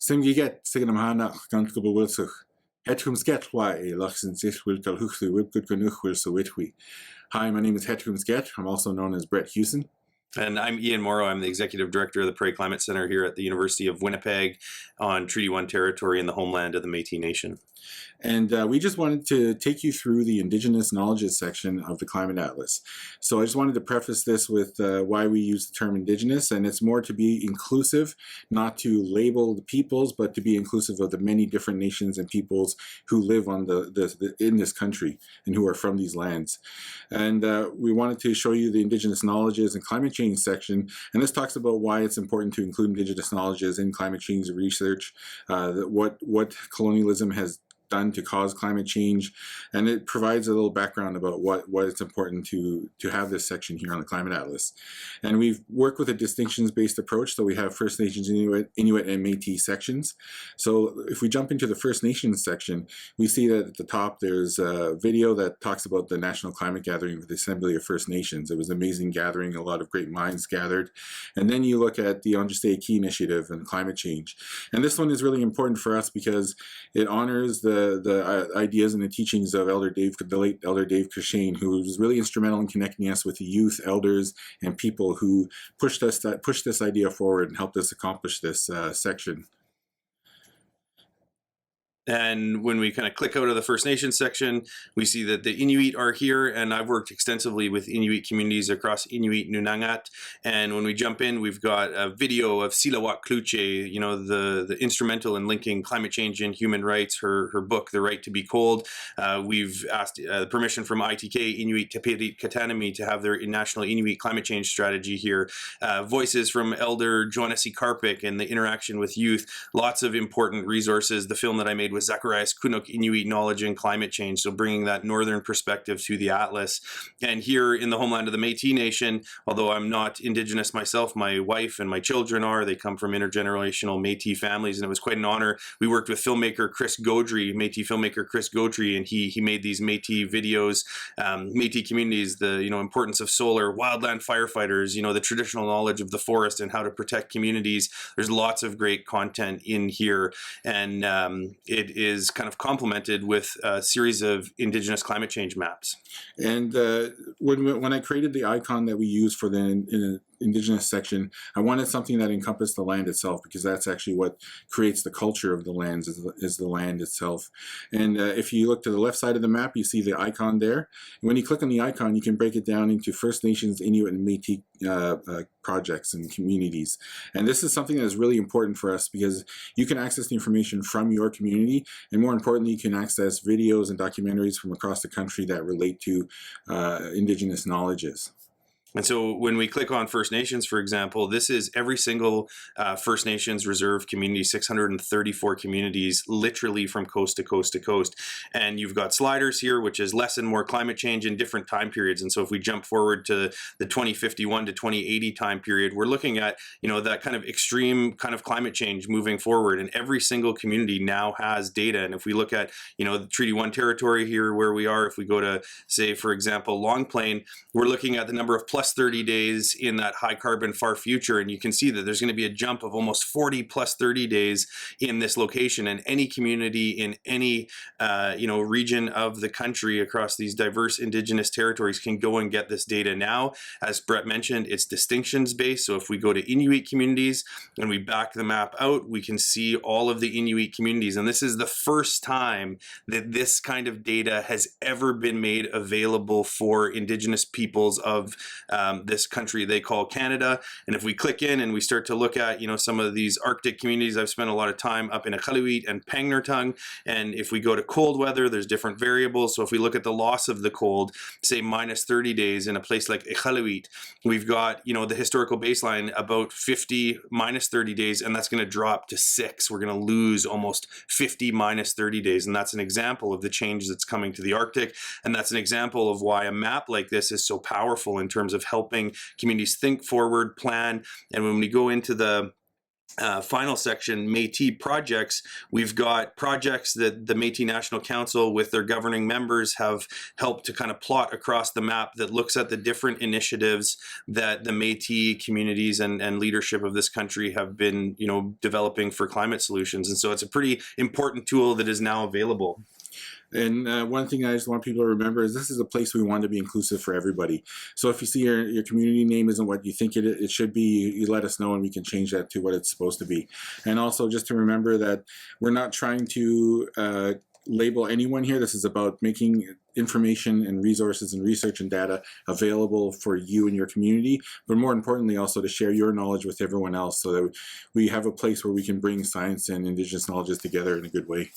Simgiget signamhana comfortable Hetchums get why Luxon sit will tell Huxley whip good will so witwi. Hi, my name is Hetchums Get. I'm also known as Brett Hewson. And I'm Ian Morrow. I'm the Executive Director of the Prairie Climate Center here at the University of Winnipeg on Treaty 1 territory in the homeland of the Métis Nation. And we just wanted to take you through the Indigenous Knowledges section of the Climate Atlas. So I just wanted to preface this with why we use the term Indigenous, and it's more to be inclusive, not to label the peoples, but to be inclusive of the many different nations and peoples who live on in this country and who are from these lands. And we wanted to show you the Indigenous Knowledges and Climate Change section, and this talks about why it's important to include Indigenous knowledges in climate change research, what colonialism has done to cause climate change, and it provides a little background about what it's important to have this section here on the Climate Atlas. And we've worked with a distinctions-based approach, so we have First Nations, Inuit, and Métis sections. So if we jump into the First Nations section, we see that at the top there's a video that talks about the National Climate Gathering with the Assembly of First Nations. It was an amazing gathering, a lot of great minds gathered. And then you look at the Anjou Key Initiative and climate change. And this one is really important for us because it honors the ideas and the teachings of the late Elder Dave Cushane, who was really instrumental in connecting us with the youth, elders, and people who pushed this idea forward and helped us accomplish this section. And when we kind of click out of the First Nations section, we see that the Inuit are here, and I've worked extensively with Inuit communities across Inuit Nunangat. And when we jump in, we've got a video of Silawat Kluche, you know, the instrumental in linking climate change and human rights, her book, The Right to Be Cold. We've asked permission from ITK, Inuit Tepirit Katanami, to have their national Inuit climate change strategy here. Voices from Elder Joannesy Karpik and the interaction with youth. Lots of important resources. The film that I made with Zacharias Kunuk, Inuit Knowledge and Climate Change, so bringing that northern perspective to the Atlas. And here in the homeland of the Métis Nation, although I'm not Indigenous myself, my wife and my children are. They come from intergenerational Métis families, and it was quite an honor. We worked with filmmaker Chris Gaudry, Métis filmmaker Chris Gaudry, and he made these Métis videos, Métis communities, the importance of solar, wildland firefighters, the traditional knowledge of the forest and how to protect communities. There's lots of great content in here, and it is kind of complemented with a series of Indigenous climate change maps. And when I created the icon that we use for the Indigenous section, I wanted something that encompassed the land itself, because that's actually what creates the culture of the lands, is the land itself. And if you look to the left side of the map, you see the icon there. And when you click on the icon, you can break it down into First Nations, Inuit, and Métis projects and communities. And this is something that is really important for us, because you can access the information from your community, and more importantly, you can access videos and documentaries from across the country that relate to Indigenous knowledges. And so when we click on First Nations, for example, this is every single First Nations reserve community, 634 communities, literally from coast to coast to coast. And you've got sliders here, which is less and more climate change in different time periods. And so if we jump forward to the 2051 to 2080 time period, we're looking at, that kind of extreme kind of climate change moving forward. And every single community now has data. And if we look at, the Treaty 1 territory here where we are, if we go to, say, for example, Long Plain, we're looking at the number of plus 30 days in that high carbon far future, and you can see that there's going to be a jump of almost 40 plus 30 days in this location. And any community in any region of the country across these diverse Indigenous territories can go and get this data now. As Brett mentioned, it's distinctions based, so if we go to Inuit communities and we back the map out, we can see all of the Inuit communities. And this is the first time that this kind of data has ever been made available for Indigenous peoples of this country they call Canada. And if we click in and we start to look at, some of these Arctic communities, I've spent a lot of time up in Iqaluit and Pengnurtung. And if we go to cold weather, there's different variables. So if we look at the loss of the cold, say minus 30 days in a place like Iqaluit, we've got, the historical baseline about 50 minus 30 days, and that's going to drop to 6. We're going to lose almost 50 minus 30 days. And that's an example of the change that's coming to the Arctic. And that's an example of why a map like this is so powerful in terms of helping communities think forward, plan. And when we go into the final section, Métis projects, we've got projects that the Métis National Council with their governing members have helped to kind of plot across the map that looks at the different initiatives that the Métis communities and leadership of this country have been, developing for climate solutions. And so it's a pretty important tool that is now available. And one thing I just want people to remember is this is a place we want to be inclusive for everybody. So if you see your community name isn't what you think it should be, you let us know and we can change that to what it's supposed to be. And also just to remember that we're not trying to label anyone here. This is about making information and resources and research and data available for you and your community, but more importantly also to share your knowledge with everyone else so that we have a place where we can bring science and Indigenous knowledges together in a good way.